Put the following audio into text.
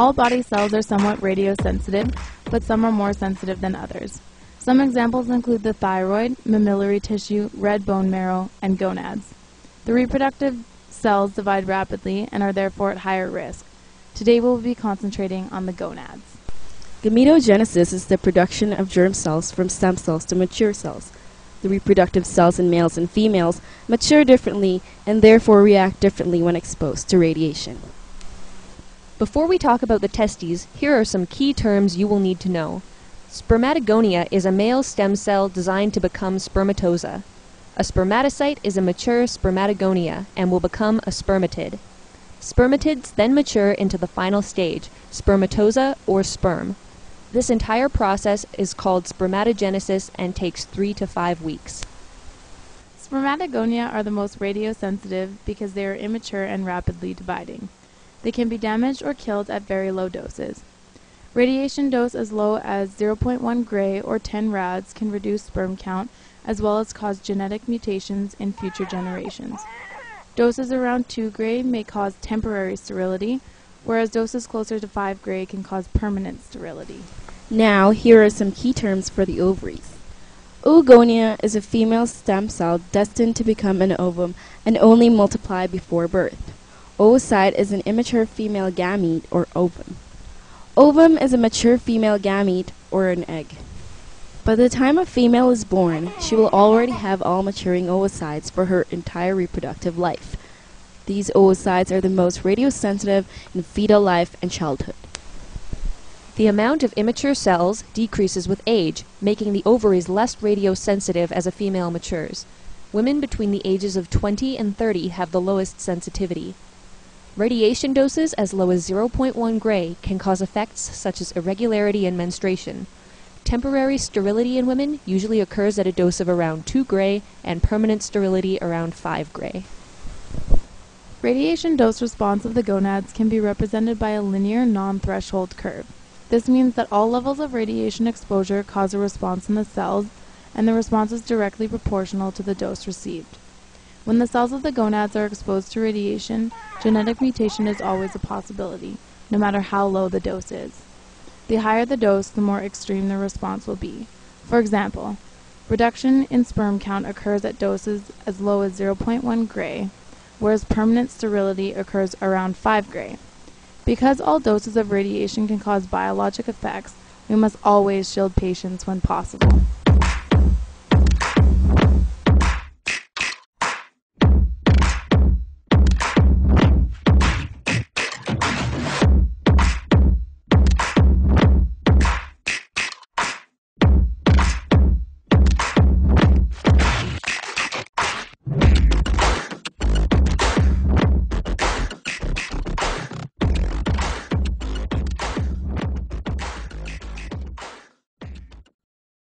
All body cells are somewhat radiosensitive, but some are more sensitive than others. Some examples include the thyroid, mammillary tissue, red bone marrow, and gonads. The reproductive cells divide rapidly and are therefore at higher risk. Today we will be concentrating on the gonads. Gametogenesis is the production of germ cells from stem cells to mature cells. The reproductive cells in males and females mature differently and therefore react differently when exposed to radiation. Before we talk about the testes, here are some key terms you will need to know. Spermatogonia is a male stem cell designed to become spermatoza. A spermatocyte is a mature spermatogonia and will become a spermatid. Spermatids then mature into the final stage, spermatoza or sperm. This entire process is called spermatogenesis and takes 3 to 5 weeks. Spermatogonia are the most radiosensitive because they are immature and rapidly dividing. They can be damaged or killed at very low doses. Radiation dose as low as 0.1 gray or 10 rads can reduce sperm count as well as cause genetic mutations in future generations. Doses around 2 gray may cause temporary sterility, whereas doses closer to 5 gray can cause permanent sterility. Now, here are some key terms for the ovaries. Oogonia is a female stem cell destined to become an ovum and only multiply before birth. Oocyte is an immature female gamete or ovum. Ovum is a mature female gamete or an egg. By the time a female is born, she will already have all maturing oocytes for her entire reproductive life. These oocytes are the most radiosensitive in fetal life and childhood. The amount of immature cells decreases with age, making the ovaries less radiosensitive as a female matures. Women between the ages of 20 and 30 have the lowest sensitivity. Radiation doses as low as 0.1 gray can cause effects such as irregularity in menstruation. Temporary sterility in women usually occurs at a dose of around 2 gray and permanent sterility around 5 gray. Radiation dose response of the gonads can be represented by a linear non-threshold curve. This means that all levels of radiation exposure cause a response in the cells, and the response is directly proportional to the dose received. When the cells of the gonads are exposed to radiation, genetic mutation is always a possibility, no matter how low the dose is. The higher the dose, the more extreme the response will be. For example, reduction in sperm count occurs at doses as low as 0.1 gray, whereas permanent sterility occurs around 5 gray. Because all doses of radiation can cause biologic effects, we must always shield patients when possible.